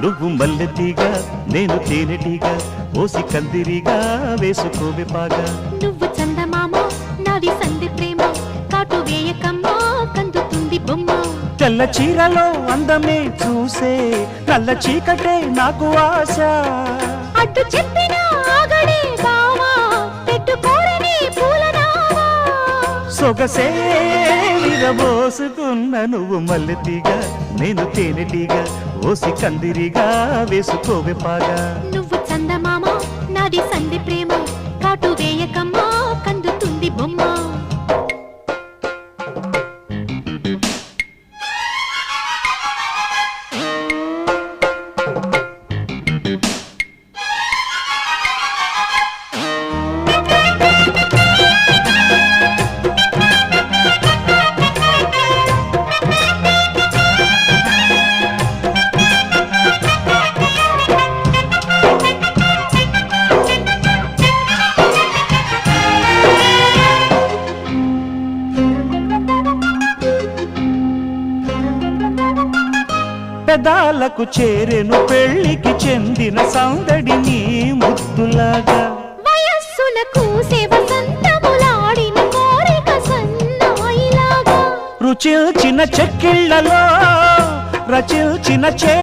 నువ్వు మల్లెతీగా నేను తేనెటీగా ఓసి కందిరిగా వేసుకోవే పాగా నువ్వు చందమామ నాది సంధి ప్రేమ కాటు వేయకమ్మా కందుతుంది బొమ్మ తెల్ల చీరలో అందమే చూసే నల్ల చీకటే నాకు ఆశ అడ్డు చెప్పిన ఆగడే బావా పెట్టుకోరని పూలనావా సొగసే విరబోసుకున్న నువ్వు మల్లెతీగా నేను తేనెటీగా ఓసి కందిరిగా వేసుకోవే పాగా నువ్వు చందమామ నాది సంధి ప్రేమ కాటు వేయకమ్మా కందుతుంది బొమ్మ పెదాలకు చేరెను పెళ్లికి చెందిన సందడి నీ ముద్దులాగా వయస్సులకు వసంతములాడిన కోరిక సన్నాయిలాగా రుచిల్చిన చెక్కిళ్లలో రచిల్చిన